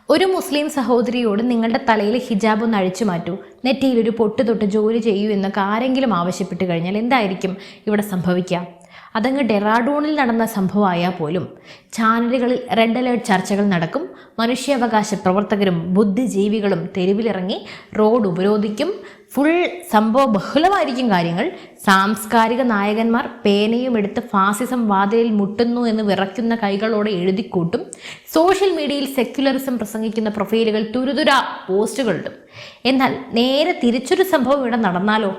ഒരു മുസ്ലിം സഹോദരിയോട് നിങ്ങളുടെ തലയിൽ ഹിജാബ് ഒന്ന് അഴിച്ചു മാറ്റൂ, നെറ്റിയിൽ ഒരു പൊട്ട് തൊട്ട് ജോലി ചെയ്യൂ എന്നൊക്കെ ആരെങ്കിലും ആവശ്യപ്പെട്ട് കഴിഞ്ഞാൽ എന്തായിരിക്കും ഇവിടെ സംഭവിക്കുക? അതങ്ങ് ഡെറാഡൂണിൽ നടന്ന സംഭവമായാൽ പോലും ചാനലുകളിൽ റെഡ് അലേർട്ട് ചർച്ചകൾ നടക്കും. മനുഷ്യാവകാശ പ്രവർത്തകരും ബുദ്ധിജീവികളും തെരുവിലിറങ്ങി റോഡ് ഉപരോധിക്കും. ഫുൾ സംഭവ ബഹുലമായിരിക്കും കാര്യങ്ങൾ. സാംസ്കാരിക നായകന്മാർ പേനയും എടുത്ത് ഫാസിസം വാതിലിൽ മുട്ടുന്നു എന്ന് വിറയ്ക്കുന്ന കൈകളോടെ എഴുതിക്കൂട്ടും. സോഷ്യൽ മീഡിയയിൽ സെക്യുലറിസം പ്രസംഗിക്കുന്ന പ്രൊഫൈലുകൾ തുരുതുര പോസ്റ്റുകളിടും. എന്നാൽ നേരെ തിരിച്ചൊരു സംഭവം ഇവിടെ നടന്നാലോ?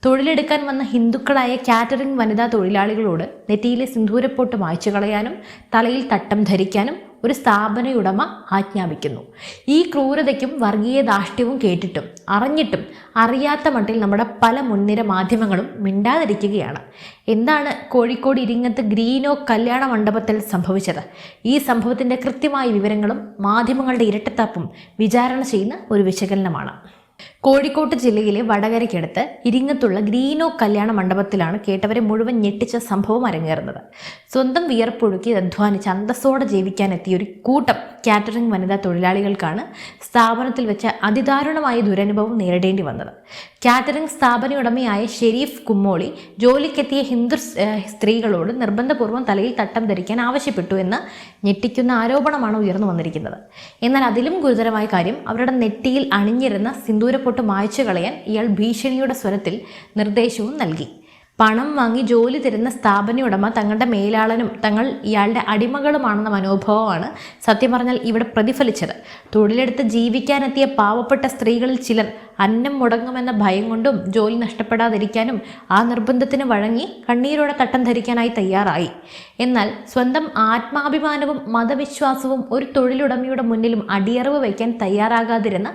തൊഴിലെടുക്കാൻ വന്ന ഹിന്ദുക്കളായ കാറ്ററിംഗ് വനിതാ തൊഴിലാളികളോട് നെറ്റിയിലെ സിന്ദൂരപ്പൊട്ട് മായ്ച്ചു കളയാനും തലയിൽ തട്ടം ധരിക്കാനും ഒരു സ്ഥാപനയുടമ ആജ്ഞാപിക്കുന്നു. ഈ ക്രൂരതയ്ക്കും വർഗീയ ധാർഷ്ട്യവും കേട്ടിട്ടും അറിഞ്ഞിട്ടും അറിയാത്ത മട്ടിൽ നമ്മുടെ പല മുൻനിര മാധ്യമങ്ങളും മിണ്ടാതിരിക്കുകയാണ്. എന്താണ് കോഴിക്കോട് ഇരിങ്ങത്ത് ഗ്രീൻ ഓക്ക് കല്യാണ മണ്ഡപത്തിൽ സംഭവിച്ചത്? ഈ സംഭവത്തിൻ്റെ കൃത്യമായ വിവരങ്ങളും മാധ്യമങ്ങളുടെ ഇരട്ടത്താപ്പും വിചാരണ ചെയ്യുന്ന ഒരു വിശകലനമാണ്. കോഴിക്കോട് ജില്ലയിലെ വടകരയ്ക്കടുത്ത് ഇരിങ്ങത്തുള്ള ഗ്രീൻ ഓക്ക് കല്യാണ മണ്ഡപത്തിലാണ് കേട്ടവരെ മുഴുവൻ ഞെട്ടിച്ച സംഭവം അരങ്ങേറുന്നത്. സ്വന്തം വിയർപ്പൊഴുക്കി അധ്വാനിച്ച് അന്തസ്സോടെ ജീവിക്കാനെത്തിയ ഒരു കൂട്ടം കാറ്ററിംഗ് വനിതാ തൊഴിലാളികൾക്കാണ് സ്ഥാപനത്തിൽ വെച്ച് അതിദാരുണമായ ദുരനുഭവം നേരിടേണ്ടി വന്നത്. കാറ്ററിംഗ് സ്ഥാപന ഉടമയായ ഷെരീഫ് കുമ്മോളി ജോലിക്കെത്തിയ ഹിന്ദു സ്ത്രീകളോട് നിർബന്ധപൂർവ്വം തലയിൽ തട്ടം ധരിക്കാൻ ആവശ്യപ്പെട്ടു എന്ന ഞെട്ടിക്കുന്ന ആരോപണമാണ് ഉയർന്നു വന്നിരിക്കുന്നത്. എന്നാൽ അതിലും ഗുരുതരമായ കാര്യം, അവരുടെ നെറ്റിയിൽ അണിഞ്ഞിരുന്ന സിന്ദൂരപ്പൊട്ട് മായ്ച്ചു കളയാൻ ഇയാൾ ഭീഷണിയുടെ സ്വരത്തിൽ നിർദ്ദേശവും നൽകി. പണം വാങ്ങി ജോലി തരുന്ന സ്ഥാപന ഉടമ തങ്ങളുടെ മേലാളനും തങ്ങൾ ഇയാളുടെ അടിമകളുമാണെന്ന മനോഭാവമാണ് സത്യം പറഞ്ഞാൽ ഇവിടെ പ്രതിഫലിച്ചത്. തൊഴിലെടുത്ത് ജീവിക്കാനെത്തിയ പാവപ്പെട്ട സ്ത്രീകളിൽ ചിലർ അന്നം മുടങ്ങുമെന്ന ഭയം കൊണ്ടും ജോലി നഷ്ടപ്പെടാതിരിക്കാനും ആ നിർബന്ധത്തിന് വഴങ്ങി കണ്ണീരോടെ തട്ടം ധരിക്കാനായി തയ്യാറായി. എന്നാൽ സ്വന്തം ആത്മാഭിമാനവും മതവിശ്വാസവും ഒരു തൊഴിലുടമയുടെ മുന്നിലും അടിയറവ് വയ്ക്കാൻ തയ്യാറാകാതിരുന്ന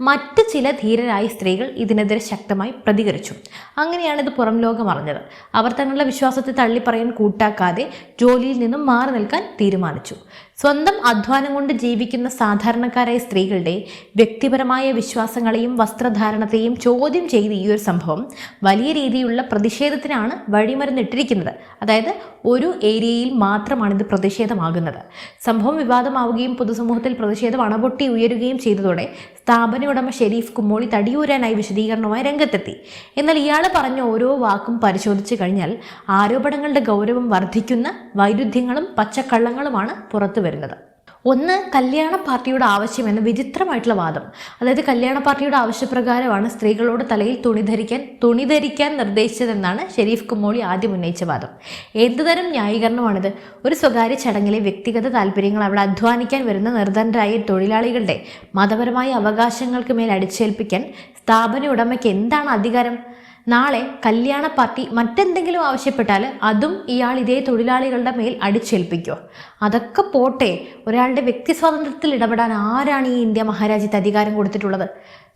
മറ്റ് ചില ധീരരായ സ്ത്രീകൾ ഇതിനെതിരെ ശക്തമായി പ്രതികരിച്ചു. അങ്ങനെയാണ് ഇത് പുറം ലോകം അറിഞ്ഞത്. അവർ തങ്ങളുടെ വിശ്വാസത്തെ തള്ളിപ്പറയാൻ കൂട്ടാക്കാതെ ജോലിയിൽ നിന്നും മാറി നിൽക്കാൻ തീരുമാനിച്ചു. സ്വന്തം അധ്വാനം കൊണ്ട് ജീവിക്കുന്ന സാധാരണക്കാരായ സ്ത്രീകളുടെ വ്യക്തിപരമായ വിശ്വാസങ്ങളെയും വസ്ത്രധാരണത്തെയും ചോദ്യം ചെയ്ത് ഈ ഒരു സംഭവം വലിയ രീതിയിലുള്ള പ്രതിഷേധത്തിനാണ് വഴിമരുന്നിട്ടിരിക്കുന്നത്. അതായത് ഒരു ഏരിയയിൽ മാത്രമാണ് ഇത് പ്രതിഷേധമാകുന്നത്. സംഭവം വിവാദമാവുകയും പൊതുസമൂഹത്തിൽ പ്രതിഷേധം അണപൊട്ടി ഉയരുകയും ചെയ്തതോടെ സ്ഥാപന ഉടമ ഷെരീഫ് കുമ്മോളി തടിയൂരാനായി വിശദീകരണവുമായി രംഗത്തെത്തി. എന്നാൽ ഇയാൾ പറഞ്ഞ ഓരോ വാക്കും പരിശോധിച്ചു കഴിഞ്ഞാൽ ആരോപണങ്ങളുടെ ഗൗരവം വർദ്ധിക്കുന്ന വൈരുദ്ധ്യങ്ങളും പച്ചക്കള്ളങ്ങളുമാണ് പുറത്തു വരുന്നത്. ഒന്ന്, കല്യാണ പാർട്ടിയുടെ ആവശ്യം എന്ന വിചിത്രമായിട്ടുള്ള വാദം. അതായത് കല്യാണ പാർട്ടിയുടെ ആവശ്യപ്രകാരമാണ് സ്ത്രീകളോട് തലയിൽ തുണി ധരിക്കാൻ നിർദ്ദേശിച്ചതെന്നാണ് ഷെരീഫ് കുമ്മോളി ആദ്യം ഉന്നയിച്ച വാദം. എന്തുതരം ന്യായീകരണമാണിത്? ഒരു സ്വകാര്യ ചടങ്ങിലെ വ്യക്തിഗത താല്പര്യങ്ങൾ അവിടെ അധ്വാനിക്കാൻ വരുന്ന നിർധനരായ തൊഴിലാളികളുടെ മതപരമായ അവകാശങ്ങൾക്ക് മേൽ അടിച്ചേൽപ്പിക്കാൻ സ്ഥാപന ഉടമയ്ക്ക് എന്താണ് അധികാരം? നാളെ കല്യാണ പാർട്ടി മറ്റെന്തെങ്കിലും ആവശ്യപ്പെട്ടാൽ അതും ഇയാൾ ഇതേ തൊഴിലാളികളുടെ മേൽ അടിച്ചേൽപ്പിക്കുമോ? അതൊക്കെ പോട്ടെ, ഒരാളുടെ വ്യക്തി സ്വാതന്ത്ര്യത്തിൽ ഇടപെടാൻ ആരാണ് ഈ ഇന്ത്യ മഹാരാജ്യത്ത് അധികാരം കൊടുത്തിട്ടുള്ളത്?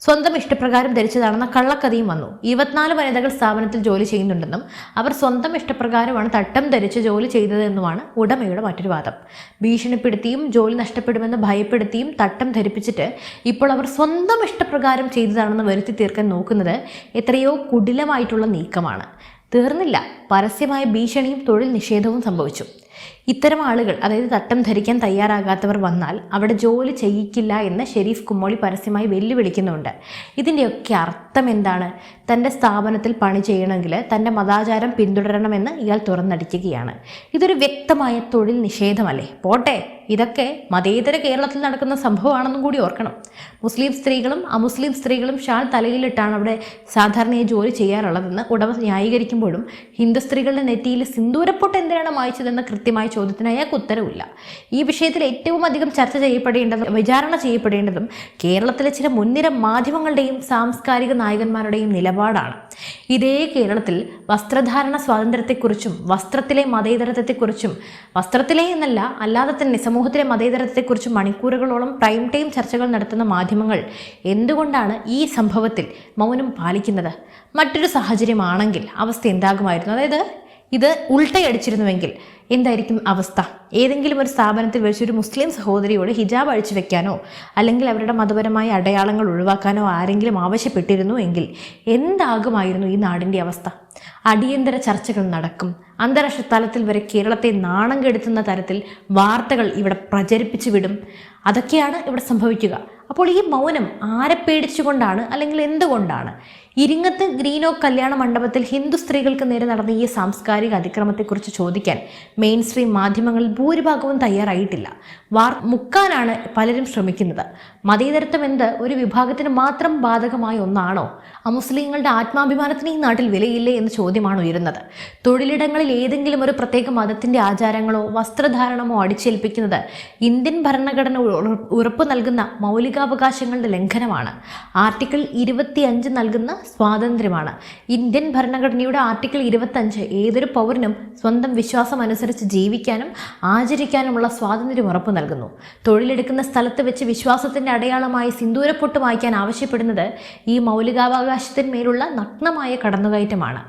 സ്വന്തം ഇഷ്ടപ്രകാരം ധരിച്ചതാണെന്ന കള്ളക്കഥയും വന്നു. 24 വനിതകൾ സ്ഥാപനത്തിൽ ജോലി ചെയ്യുന്നുണ്ടെന്നും അവർ സ്വന്തം ഇഷ്ടപ്രകാരമാണ് തട്ടം ധരിച്ച് ജോലി ചെയ്തതെന്നുമാണ് ഉടമയുടെ മറ്റൊരു വാദം. ഭീഷണിപ്പെടുത്തിയും ജോലി നഷ്ടപ്പെടുമെന്ന് ഭയപ്പെടുത്തിയും തട്ടം ധരിപ്പിച്ചിട്ട് ഇപ്പോൾ അവർ സ്വന്തം ഇഷ്ടപ്രകാരം ചെയ്തതാണെന്ന് വരുത്തി തീർക്കാൻ നോക്കുന്നത് എത്രയോ കുടിലമായിട്ടുള്ള നീക്കമാണ്. തീർന്നില്ല, പരസ്യമായ ഭീഷണിയും തൊഴിൽ നിഷേധവും സംഭവിച്ചു. ഇത്തരം ആളുകൾ, അതായത് തട്ടം ധരിക്കാൻ തയ്യാറാകാത്തവർ വന്നാൽ അവിടെ ജോലി ചെയ്യിക്കില്ല എന്ന് ഷെരീഫ് കുമ്മോളി പരസ്യമായി വെല്ലുവിളിക്കുന്നുണ്ട്. ഇതിൻ്റെയൊക്കെ അർത്ഥം എന്താണ്? തൻ്റെ സ്ഥാപനത്തിൽ പണി ചെയ്യണമെങ്കിൽ തൻ്റെ മതാചാരം പിന്തുടരണമെന്ന് ഇയാൾ തുറന്നടിക്കുകയാണ്. ഇതൊരു വ്യക്തമായ തൊഴിൽ നിഷേധമല്ലേ? പോട്ടെ, ഇതൊക്കെ മതേതര കേരളത്തിൽ നടക്കുന്ന സംഭവമാണെന്നും കൂടി ഓർക്കണം. മുസ്ലിം സ്ത്രീകളും അമുസ്ലിം സ്ത്രീകളും ഷാൾ തലയിലിട്ടാണ് അവിടെ സാധാരണയായി ജോലി ചെയ്യാറുള്ളതെന്ന് ഉടമ ന്യായീകരിക്കുമ്പോഴും ഹിന്ദു സ്ത്രീകളുടെ നെറ്റിയിൽ സിന്ദൂരപ്പൊട്ട് എന്തിനാണ് മായ്ച്ചതെന്ന കൃത്യമായ ചോദ്യത്തിന് അയാൾക്ക് ഉത്തരവില്ല. ഈ വിഷയത്തിൽ ഏറ്റവും അധികം ചർച്ച ചെയ്യപ്പെടേണ്ടതും വിചാരണ ചെയ്യപ്പെടേണ്ടതും കേരളത്തിലെ ചില മുൻനിര മാധ്യമങ്ങളുടെയും സാംസ്കാരിക നായകന്മാരുടെയും നിലപാടാണ്. ഇതേ കേരളത്തിൽ വസ്ത്രധാരണ സ്വാതന്ത്ര്യത്തെക്കുറിച്ചും വസ്ത്രത്തിലെ മതേതരത്വത്തെക്കുറിച്ചും, വസ്ത്രത്തിലെ എന്നല്ല അല്ലാതെ തന്നെ സമൂഹത്തിലെ മതേതരത്വത്തെക്കുറിച്ച് മണിക്കൂറുകളോളം പ്രൈം ടൈം ചർച്ചകൾ നടത്തുന്ന മാധ്യമങ്ങൾ എന്തുകൊണ്ടാണ് ഈ സംഭവത്തിൽ മൗനം പാലിക്കുന്നത്? മറ്റൊരു സാഹചര്യമാണെങ്കിൽ അവസ്ഥ എന്താകുമായിരുന്നു? അതായത് ഇത് ഉൾട്ടയടിച്ചിരുന്നുവെങ്കിൽ എന്തായിരിക്കും അവസ്ഥ? ഏതെങ്കിലും ഒരു സ്ഥാപനത്തിൽ വെച്ചൊരു മുസ്ലിം സഹോദരിയോട് ഹിജാബ് അഴിച്ചു വെക്കാനോ അല്ലെങ്കിൽ അവരുടെ മതപരമായ അടയാളങ്ങൾ ഒഴിവാക്കാനോ ആരെങ്കിലും ആവശ്യപ്പെട്ടിരുന്നു എങ്കിൽ എന്താകുമായിരുന്നു ഈ നാടിൻ്റെ അവസ്ഥ? അടിയന്തര ചർച്ചകൾ നടക്കും. അന്താരാഷ്ട്ര തലത്തിൽ വരെ കേരളത്തെ നാണം കെടുത്തുന്ന തരത്തിൽ വാർത്തകൾ ഇവിടെ പ്രചരിപ്പിച്ചു വിടും. അതൊക്കെയാണ് ഇവിടെ സംഭവിക്കുക. അപ്പോൾ ഈ മൗനം ആരെ പേടിച്ചുകൊണ്ടാണ്, അല്ലെങ്കിൽ എന്തുകൊണ്ടാണ്? ഇരിങ്ങത്ത് ഗ്രീൻ ഓക്ക് കല്യാണ മണ്ഡപത്തിൽ ഹിന്ദു സ്ത്രീകൾക്ക് നേരെ നടന്ന ഈ സാംസ്കാരിക അതിക്രമത്തെക്കുറിച്ച് ചോദിക്കാൻ മെയിൻ സ്ട്രീം മാധ്യമങ്ങളിൽ ഭൂരിഭാഗവും തയ്യാറായിട്ടില്ല. മുക്കാനാണ് പലരും ശ്രമിക്കുന്നത്. മതേതരത്വം എന്ത് ഒരു വിഭാഗത്തിന് മാത്രം ബാധകമായ ഒന്നാണോ? അമുസ്ലിങ്ങളുടെ ആത്മാഭിമാനത്തിന് ഈ നാട്ടിൽ വിലയില്ലേ എന്ന ചോദ്യമാണ് ഉയരുന്നത്. തൊഴിലിടങ്ങളിൽ ഏതെങ്കിലും ഒരു പ്രത്യേക മതത്തിന്റെ ആചാരങ്ങളോ വസ്ത്രധാരണമോ അടിച്ചേൽപ്പിക്കുന്നത് ഇന്ത്യൻ ഭരണഘടന ഉറപ്പു നൽകുന്ന മൗലികാവകാശങ്ങളുടെ ലംഘനമാണ്. ആർട്ടിക്കിൾ 25 നൽകുന്ന സ്വാതന്ത്ര്യമാണ്. ഇന്ത്യൻ ഭരണഘടനയുടെ ആർട്ടിക്കിൾ 25 ഏതൊരു പൗരനും സ്വന്തം വിശ്വാസം അനുസരിച്ച് ജീവിക്കാനും ആചരിക്കാനുമുള്ള സ്വാതന്ത്ര്യം ഉറപ്പു നൽകുന്നു. തൊഴിലെടുക്കുന്ന സ്ഥലത്ത് വെച്ച് വിശ്വാസത്തിന്റെ അടയാളമായി സിന്ദൂരപ്പൊട്ട് വായിക്കാൻ ആവശ്യപ്പെടുന്നത് ഈ മൗലികാവകാശത്തിന്മേലുള്ള നഗ്നമായ കടന്നുകയറ്റമാണ്.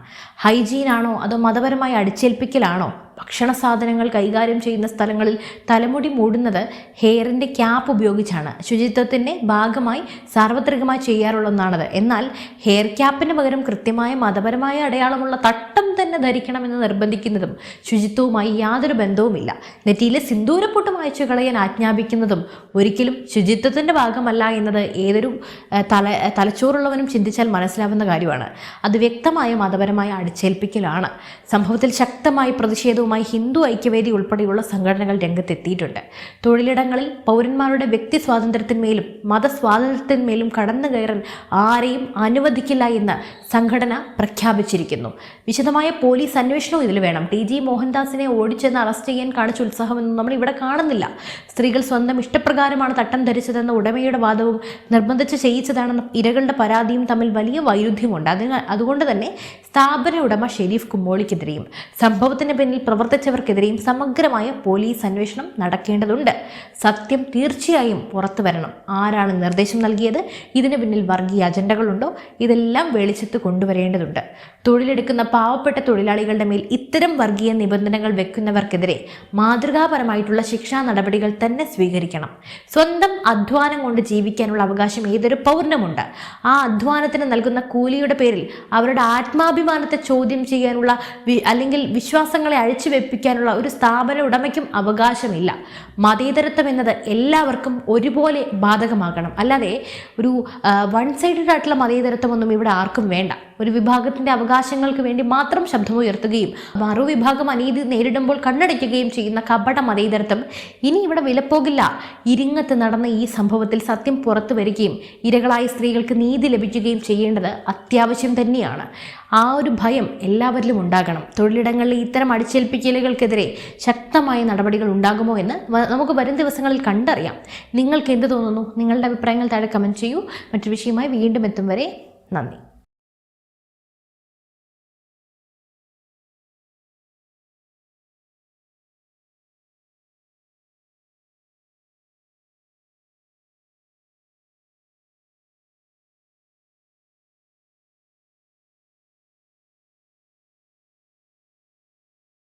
ഹൈജീനാണോ അതോ മതപരമായ അടിച്ചേൽപ്പിക്കലാണോ? ഭക്ഷണ സാധനങ്ങൾ കൈകാര്യം ചെയ്യുന്ന സ്ഥലങ്ങളിൽ തലമുടി മൂടുന്നത് ഹെയറിൻ്റെ ക്യാപ്പ് ഉപയോഗിച്ചാണ്. ശുചിത്വത്തിൻ്റെ ഭാഗമായി സാർവത്രികമായി ചെയ്യാറുള്ള ഒന്നാണത്. എന്നാൽ ഹെയർ ക്യാപ്പിന് പകരം കൃത്യമായ മതപരമായ അടയാളമുള്ള തട്ടം തന്നെ ധരിക്കണമെന്ന് നിർബന്ധിക്കുന്നതും ശുചിത്വവുമായി യാതൊരു ബന്ധവുമില്ല. നെറ്റിയിലെ സിന്ദൂരപ്പൊട്ട് മായ്ച്ചു കളയാൻ ആജ്ഞാപിക്കുന്നതും ഒരിക്കലും ശുചിത്വത്തിൻ്റെ ഭാഗമല്ല എന്നത് ഏതൊരു തലച്ചോറുള്ളവനും ചിന്തിച്ചാൽ മനസ്സിലാവുന്ന കാര്യമാണ്. അത് വ്യക്തമായ മതപരമായ അടിച്ചേൽപ്പിക്കലാണ്. സംഭവത്തിൽ ശക്തമായ പ്രതിഷേധവുമായി ഹിന്ദു ഐക്യവേദി ഉൾപ്പെടെയുള്ള സംഘടനകൾ രംഗത്തെത്തിയിട്ടുണ്ട്. തൊഴിലിടങ്ങളിൽ പൗരന്മാരുടെ വ്യക്തി സ്വാതന്ത്ര്യത്തിന്മേലും മതസ്വാതന്ത്ര്യത്തിന്മേലും കടന്നു കയറാൻ ആരെയും അനുവദിക്കില്ല എന്ന് സംഘടന പ്രഖ്യാപിച്ചിരിക്കുന്നു. വിശദമായ പോലീസ് അന്വേഷണവും ഇതിൽ വേണം. TG മോഹൻദാസിനെ ഓടിച്ചെന്ന് അറസ്റ്റ് ചെയ്യാൻ കാണിച്ച ഉത്സാഹമൊന്നും നമ്മൾ ഇവിടെ കാണുന്നില്ല. സ്ത്രീകൾ സ്വന്തം ഇഷ്ടപ്രകാരമാണ് തട്ടം ധരിച്ചതെന്ന ഉടമയുടെ വാദവും നിർബന്ധിച്ച് ചെയ്യിച്ചതാണെന്ന ഇരകളുടെ പരാതിയും തമ്മിൽ വലിയ വൈരുദ്ധ്യമുണ്ട്. അതുകൊണ്ട് തന്നെ സ്ഥാപന ഉടമ ഷെരീഫ് കുമ്മോളിക്കെതിരെയും സംഭവത്തിന് പിന്നിൽ പ്രവർത്തിച്ചവർക്കെതിരെയും സമഗ്രമായ പോലീസ് അന്വേഷണം നടക്കേണ്ടതുണ്ട്. സത്യം തീർച്ചയായും പുറത്തു വരണം. ആരാണ് നിർദ്ദേശം നൽകിയത്? ഇതിന് പിന്നിൽ വർഗീയ അജണ്ടകളുണ്ടോ? ഇതെല്ലാം വെളിച്ചത്ത് കൊണ്ടുവരേണ്ടതുണ്ട്. തൊഴിലെടുക്കുന്ന പാവപ്പെട്ട തൊഴിലാളികളുടെ മേൽ ഇത്തരം വർഗീയ നിബന്ധനകൾ വെക്കുന്നവർക്കെതിരെ മാതൃകാപരമായിട്ടുള്ള ശിക്ഷാ നടപടികൾ തന്നെ സ്വീകരിക്കണം. സ്വന്തം അധ്വാനം കൊണ്ട് ജീവിക്കാനുള്ള അവകാശം ഏതൊരു പൗരനുമുണ്ട്. ആ അധ്വാനത്തിന് നൽകുന്ന കൂലിയുടെ പേരിൽ അവരുടെ ആത്മാഭിമാനത്തെ ചോദ്യം ചെയ്യാനുള്ള അല്ലെങ്കിൽ വിശ്വാസങ്ങളെ അഴിച്ചു വെപ്പിക്കാനുള്ള ഒരു സ്ഥാപന ഉടമയ്ക്കും അവകാശമില്ല. മതേതരത്വം എന്നത് എല്ലാവർക്കും ഒരുപോലെ ബാധകമാകണം. അല്ലാതെ ഒരു വൺ സൈഡഡ് ആയിട്ടുള്ള മതേതരത്വമൊന്നും ഇവിടെ ആർക്കും വേണ്ട. ഒരു വിഭാഗത്തിന്റെ അവകാശങ്ങൾക്ക് വേണ്ടി മാത്രം ശബ്ദമുയർത്തുകയും മറുവിഭാഗം അനീതി നേരിടുമ്പോൾ കണ്ണടയ്ക്കുകയും ചെയ്യുന്ന കപട മതേതരത്വം ഇനി ഇവിടെ വിലപ്പോകില്ല. ഇരിങ്ങത്ത് നടന്ന ഈ സംഭവത്തിൽ സത്യം പുറത്തു വരികയും ഇരകളായ സ്ത്രീകൾക്ക് നീതി ലഭിക്കുകയും ചെയ്യേണ്ടത് അത്യാവശ്യം തന്നെയാണ്. ആ ഒരു ഭയം എല്ലാവരിലും ഉണ്ടാകണം. തൊഴിലിടങ്ങളിലെ ഇത്തരം അടിച്ചേൽപ്പിക്കലുകൾക്കെതിരെ ശക്തമായ നടപടികൾ ഉണ്ടാകുമോ എന്ന് നമുക്ക് വരും ദിവസങ്ങളിൽ കണ്ടറിയാം. നിങ്ങൾക്ക് എന്ത് തോന്നുന്നു? നിങ്ങളുടെ അഭിപ്രായങ്ങൾ താഴെ കമൻറ്റ് ചെയ്യൂ. മറ്റൊരു വിഷയമായി വീണ്ടും എത്തും വരെ നന്ദി.